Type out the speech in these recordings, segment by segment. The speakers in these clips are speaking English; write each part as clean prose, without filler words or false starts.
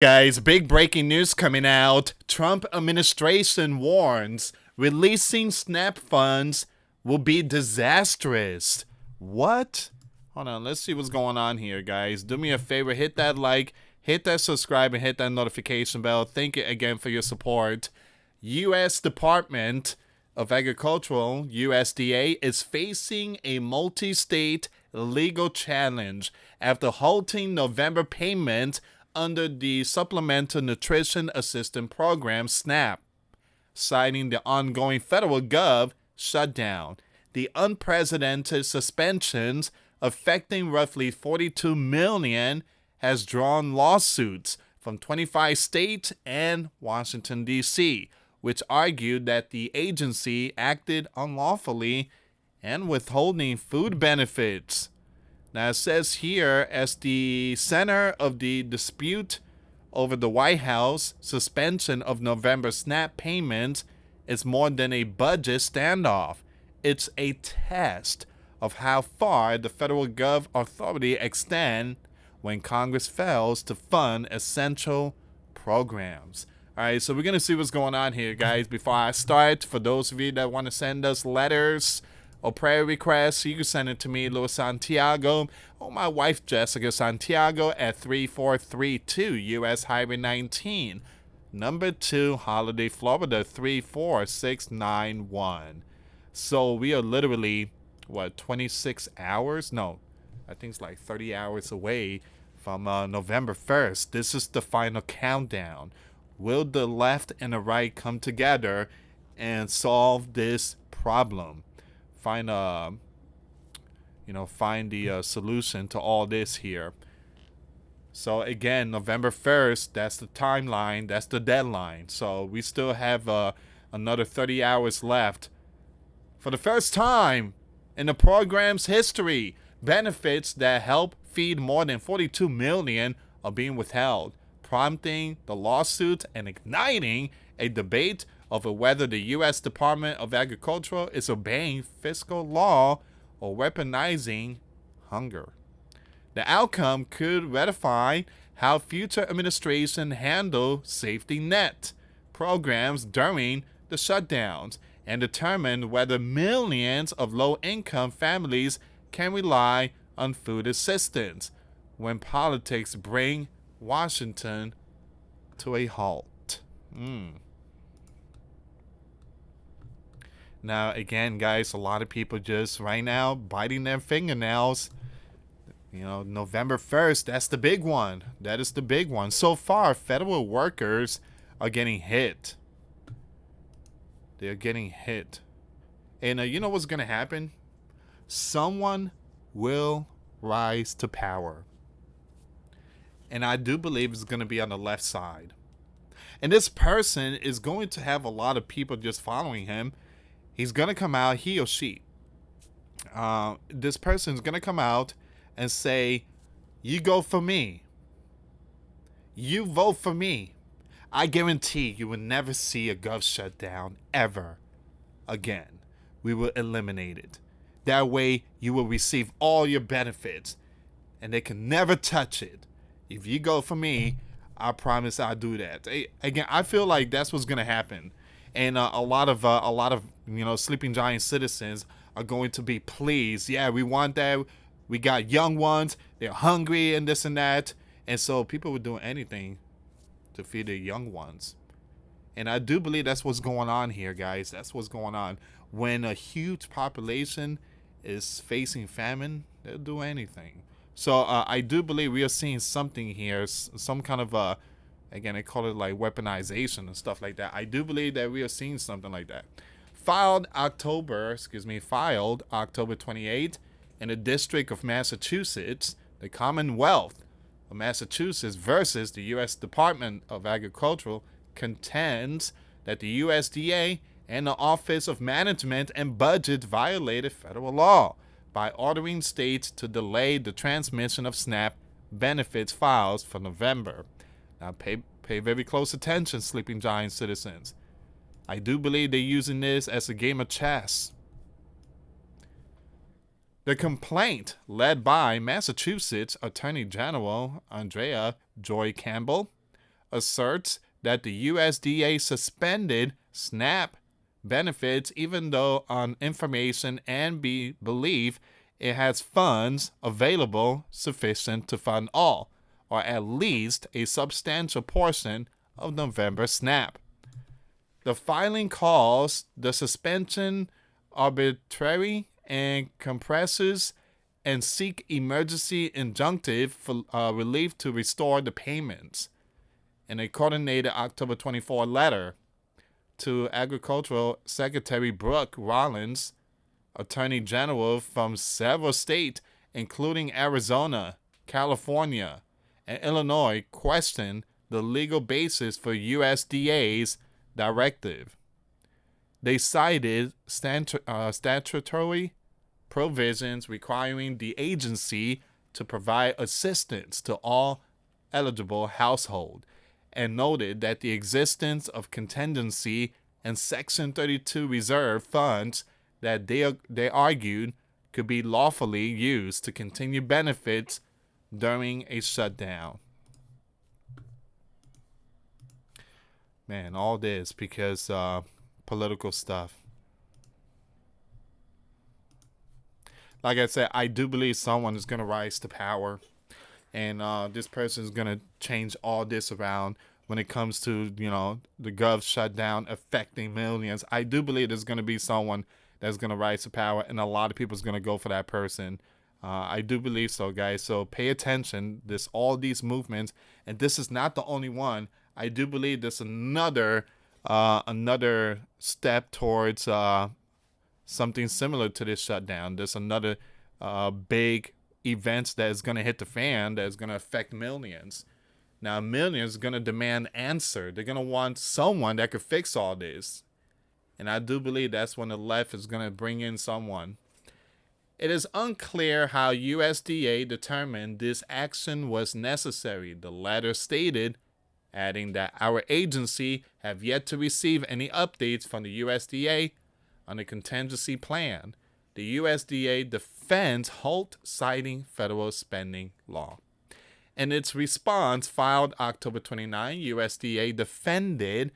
Guys, big breaking news coming out. Trump administration warns releasing SNAP funds will be disastrous. What? Hold on, let's see what's going on here, guys. Do me a favor, hit that like, hit that subscribe, and hit that notification bell. Thank you again for your support. US Department of Agricultural, USDA, is facing a multi-state legal challenge after halting November payment under the Supplemental Nutrition Assistance Program, SNAP, citing the ongoing federal gov shutdown. The unprecedented suspensions affecting roughly 42 million has drawn lawsuits from 25 states and Washington, D.C., which argued that the agency acted unlawfully and withholding food benefits. Now, it says here, as the center of the dispute over the White House suspension of November SNAP payments is more than a budget standoff. It's a test of how far the federal gov authority extend when Congress fails to fund essential programs. All right, so we're going to see what's going on here, guys. Before I start, for those of you that want to send us letters or prayer requests, you can send it to me, US Santiago, or my wife, Jessica Santiago, at 3432 US Highway 19, number 2, Holiday, Florida, 34691. So we are literally, 26 hours? No, I think it's like 30 hours away from November 1st. This is the final countdown. Will the left and the right come together and solve this problem? Find the solution to all this here. So again, November 1st, that's the timeline, that's the deadline. So we still have another 30 hours left. For the first time in the program's history, benefits that help feed more than 42 million are being withheld, prompting the lawsuit and igniting a debate over whether the U.S. Department of Agriculture is obeying fiscal law or weaponizing hunger. The outcome could ratify how future administration handle safety net programs during the shutdowns and determine whether millions of low-income families can rely on food assistance when politics bring Washington to a halt. Now, again, guys, a lot of people just right now biting their fingernails. November 1st, that's the big one. That is the big one. So far, federal workers are getting hit. They're getting hit. And you know what's going to happen? Someone will rise to power. And I do believe it's going to be on the left side. And this person is going to have a lot of people just following him. He's going to come out, he or she. This person is going to come out and say, you go for me. You vote for me. I guarantee you will never see a gov shutdown ever again. We will eliminate it. That way you will receive all your benefits and they can never touch it. If you go for me, I promise I'll do that. Again, I feel like that's what's going to happen. And a lot of sleeping giant citizens are going to be pleased. Yeah, we want that. We got young ones. They're hungry and this and that. And so people will do anything to feed their young ones. And I do believe that's what's going on here, guys. That's what's going on. When a huge population is facing famine, they'll do anything. So I do believe we are seeing something here, some kind of again, they call it like weaponization and stuff like that. I do believe that we are seeing something like that. Filed October 28th in the District of Massachusetts, the Commonwealth of Massachusetts versus the U.S. Department of Agriculture contends that the USDA and the Office of Management and Budget violated federal law by ordering states to delay the transmission of SNAP benefits files for November. Now pay very close attention, sleeping giant citizens. I do believe they're using this as a game of chess. The complaint, led by Massachusetts Attorney General Andrea Joy Campbell, asserts that the USDA suspended SNAP benefits even though on information and belief it has funds available sufficient to fund all, or at least a substantial portion of November SNAP. The filing calls the suspension arbitrary and compresses and seek emergency injunctive for relief to restore the payments. In a coordinated October 24 letter to Agricultural Secretary Brooke Rollins, Attorney General from several states, including Arizona, California, and Illinois, questioned the legal basis for USDA's directive. They cited statutory provisions requiring the agency to provide assistance to all eligible households, and noted that the existence of contingency and Section 32 reserve funds that they argued could be lawfully used to continue benefits during a shutdown. Man, all this because political stuff. Like I said, I do believe someone is going to rise to power. And this person is going to change all this around when it comes to, the gov shutdown affecting millions. I do believe there's going to be someone that's going to rise to power, and a lot of people is going to go for that person. I do believe so, guys. So pay attention. There's all these movements, and this is not the only one. I do believe there's another step towards something similar to this shutdown. There's another big events that is going to hit the fan that is going to affect millions. Now, millions are going to demand answer. They're going to want someone that could fix all this. And I do believe that's when the left is going to bring in someone. It is unclear how USDA determined this action was necessary, the letter stated, adding that our agency have yet to receive any updates from the USDA on the contingency plan. The USDA defends halt, citing federal spending law. In its response filed October 29, USDA defended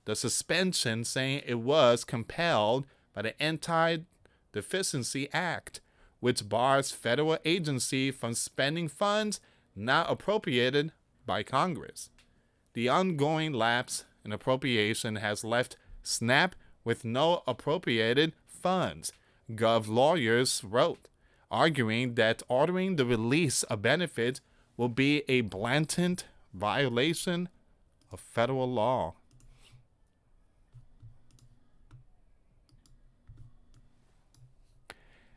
the suspension, saying it was compelled by the Anti-Deficiency Act, which bars federal agency from spending funds not appropriated by Congress. The ongoing lapse in appropriation has left SNAP with no appropriated funds, Gov lawyers wrote, arguing that ordering the release of benefits will be a blatant violation of federal law.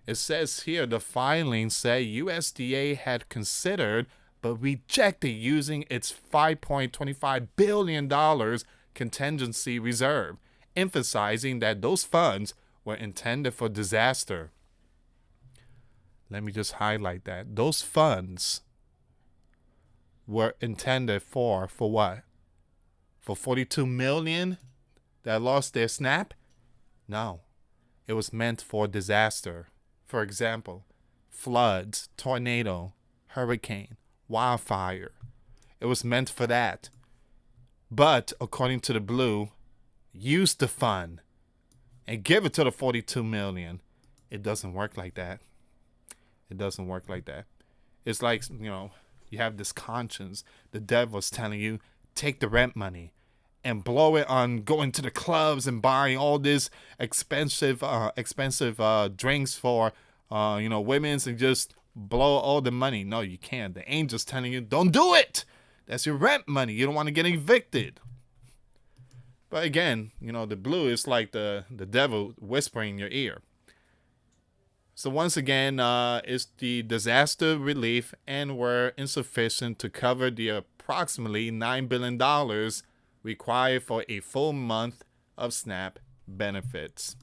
It says here the filings say USDA had considered but rejected using its $5.25 billion contingency reserve, emphasizing that those funds were intended for disaster. Let me just highlight that. Those funds were intended for what? For 42 million that lost their SNAP? No. It was meant for disaster. For example, floods, tornado, hurricane, wildfire. It was meant for that. But according to the blue, use the fund and give it to the 42 million. It doesn't work like that. It doesn't work like that. It's like, you have this conscience. The devil's telling you, take the rent money and blow it on going to the clubs and buying all this expensive drinks for, women's, and just blow all the money. No, you can't. The angel's telling you, don't do it. That's your rent money. You don't want to get evicted. But again, the blue is like the devil whispering in your ear. So once again, it's the disaster relief and were insufficient to cover the approximately $9 billion required for a full month of SNAP benefits.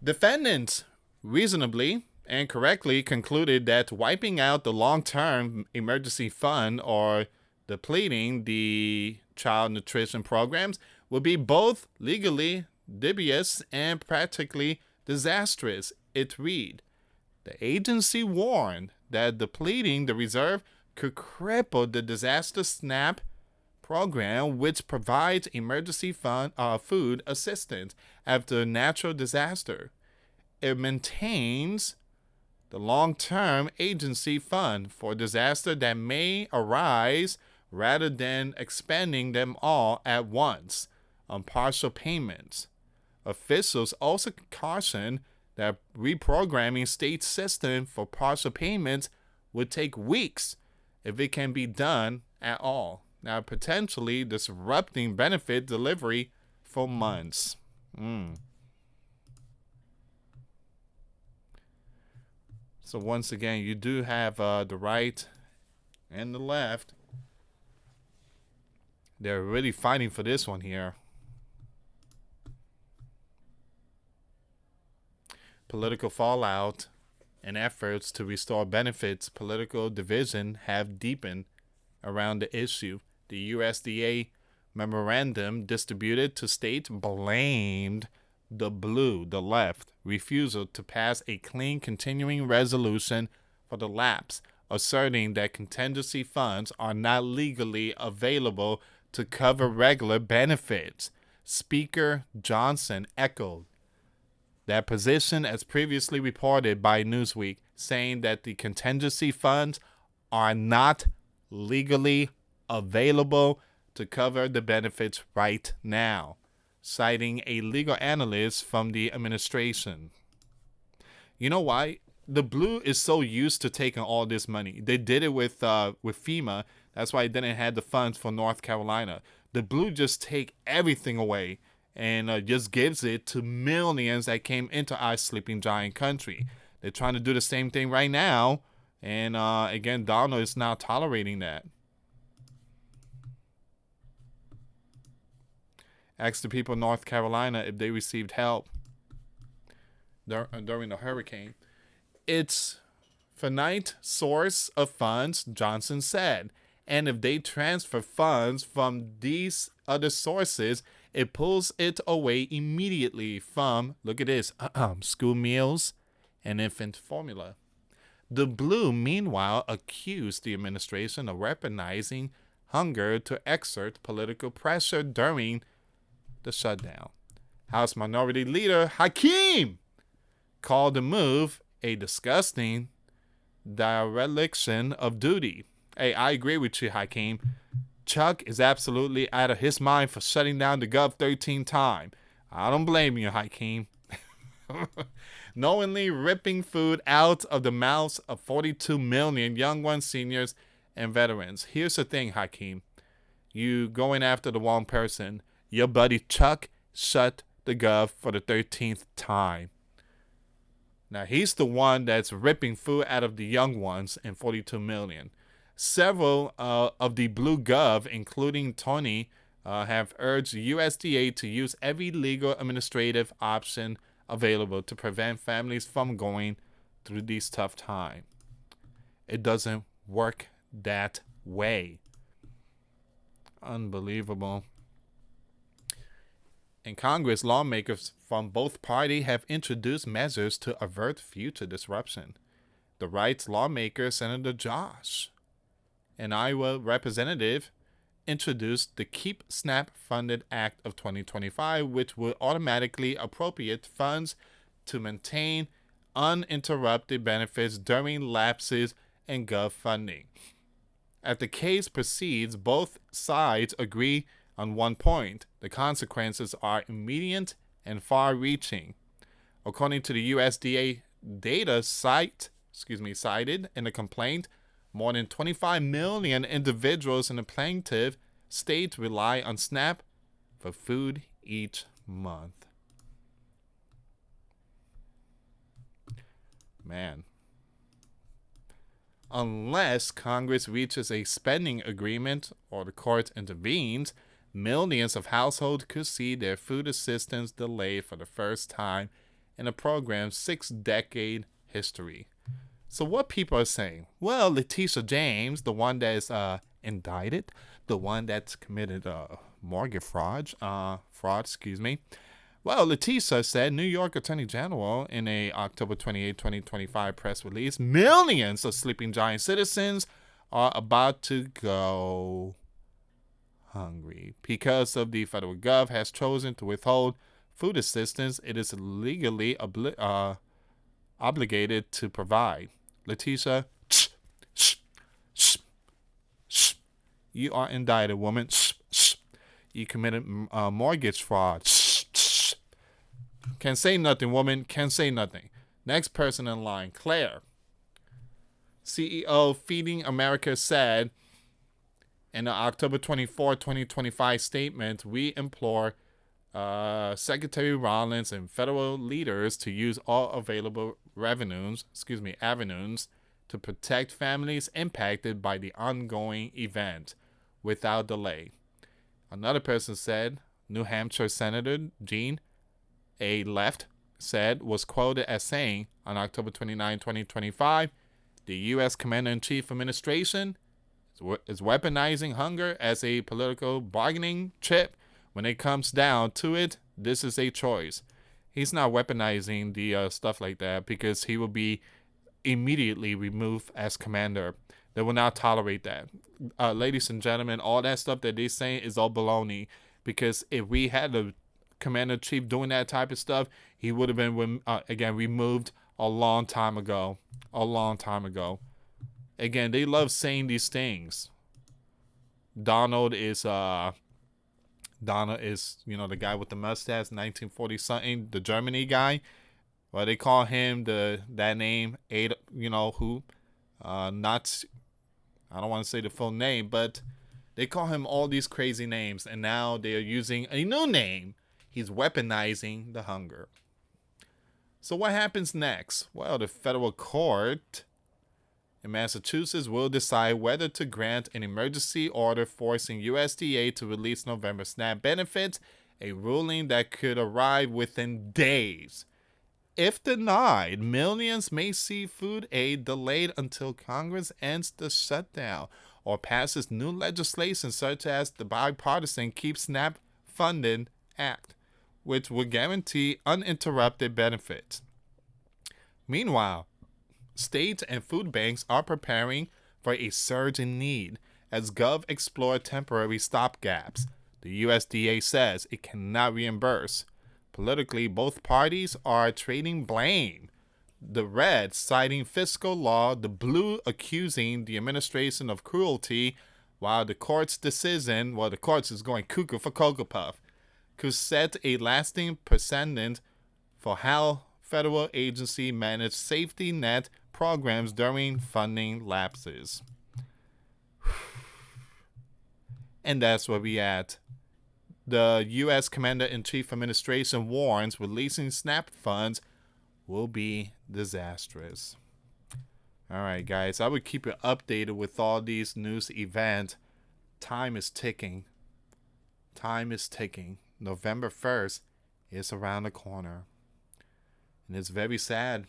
Defendants reasonably and correctly concluded that wiping out the long-term emergency fund or depleting the child nutrition programs would be both legally dubious and practically disastrous. It read, The agency warned that depleting the reserve could cripple the disaster SNAP program, which provides emergency food assistance after a natural disaster. It maintains the long-term agency fund for disaster that may arise rather than expending them all at once on partial payments. Officials also caution that reprogramming state system for partial payments would take weeks if it can be done at all. Now, potentially disrupting benefit delivery for months. So once again, you do have the right and the left. They're really fighting for this one here. Political fallout and efforts to restore benefits, political division have deepened around the issue. The USDA memorandum distributed to states blamed the left, refusal to pass a clean continuing resolution for the lapse, asserting that contingency funds are not legally available to cover regular benefits. Speaker Johnson echoed that position as previously reported by Newsweek, saying that the contingency funds are not legally available to cover the benefits right now, citing a legal analyst from the administration. You know why? The blue is so used to taking all this money. They did it with FEMA. That's why it didn't have the funds for North Carolina. The blue just take everything away and just gives it to millions that came into our sleeping giant country. They're trying to do the same thing right now. And again, Donald is not tolerating that. Ask the people of North Carolina if they received help during the hurricane. It's finite source of funds, Johnson said. And if they transfer funds from these other sources, it pulls it away immediately from, look at this, school meals and infant formula. The blue, meanwhile, accused the administration of weaponizing hunger to exert political pressure during the shutdown. House Minority Leader Hakeem called the move a disgusting dereliction of duty. Hey, I agree with you, Hakeem. Chuck is absolutely out of his mind for shutting down the Gov 13 time. I don't blame you, Hakeem. Knowingly ripping food out of the mouths of 42 million young ones, seniors, and veterans. Here's the thing, Hakeem. You going after the wrong person. Your buddy Chuck shut the Gov for the 13th time. Now, he's the one that's ripping food out of the young ones and 42 million. Several of the blue Gov, including Tony, have urged USDA to use every legal administrative option available to prevent families from going through these tough times. It doesn't work that way. Unbelievable. In Congress, lawmakers from both parties have introduced measures to avert future disruption. The rights lawmaker, Senator Josh, an Iowa representative, introduced the Keep SNAP Funded Act of 2025, which will automatically appropriate funds to maintain uninterrupted benefits during lapses in Gov funding. As the case proceeds, both sides agree on one point: the consequences are immediate and far-reaching. According to the USDA data cited in the complaint, more than 25 million individuals in the plaintiff state rely on SNAP for food each month. Man. Unless Congress reaches a spending agreement or the court intervenes, millions of households could see their food assistance delayed for the first time in the program's 6-decade history. So what people are saying? Well, Letitia James, the one that is indicted, the one that's committed mortgage fraud, Well, Leticia said, New York Attorney General, in a October 28, 2025 press release, millions of Sleeping Giant citizens are about to go hungry because of the federal gov has chosen to withhold food assistance it is legally obligated to provide. Leticia, shh, shh, shh, shh. You are indicted, woman. Shh, shh. You committed mortgage fraud. Shh, shh. Can't say nothing, woman. Can't say nothing. Next person in line, Claire. CEO Feeding America said in an October 24, 2025 statement, we implore Secretary Rollins and federal leaders to use all available avenues to protect families impacted by the ongoing event without delay. Another person said, New Hampshire Senator Jean A. Left said, was quoted as saying on October 29, 2025, the U.S. Commander-in-Chief Administration is weaponizing hunger as a political bargaining chip. When it comes down to it, this is a choice. He's not weaponizing the stuff like that because he will be immediately removed as commander. They will not tolerate that. Ladies and gentlemen, all that stuff that they're saying is all baloney, because if we had a commander-in-chief doing that type of stuff, he would have been, again, removed a long time ago. A long time ago. Again, they love saying these things. Donald is, the guy with the mustache, 1940 something, the Germany guy. Well, they call him that name, who, not, I don't want to say the full name, but they call him all these crazy names, and now they are using a new name. He's weaponizing the hunger. So what happens next? Well, the federal court in Massachusetts will decide whether to grant an emergency order forcing USDA to release November SNAP benefits, a ruling that could arrive within days. If denied, millions may see food aid delayed until Congress ends the shutdown or passes new legislation such as the bipartisan Keep SNAP Funded Act, which will guarantee uninterrupted benefits. Meanwhile, states and food banks are preparing for a surge in need as Gov explore temporary stopgaps. The USDA says it cannot reimburse. Politically, both parties are trading blame. The red citing fiscal law, the blue accusing the administration of cruelty, while the court's decision, the courts is going cuckoo for Cocoa Puff, could set a lasting precedent for how federal agency manage safety net programs during funding lapses. And that's where we at. The U.S. Commander-in-Chief Administration warns releasing SNAP funds will be disastrous. All right, guys, I would keep you updated with all these news events. Time is ticking. Time is ticking. November 1st is around the corner. And it's very sad.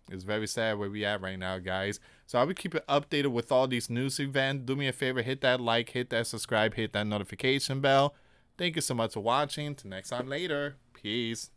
It's very sad where we at right now, guys. So I would keep you updated with all these news events. Do me a favor, hit that like, hit that subscribe, hit that notification bell. Thank you so much for watching. Till next time later. Peace.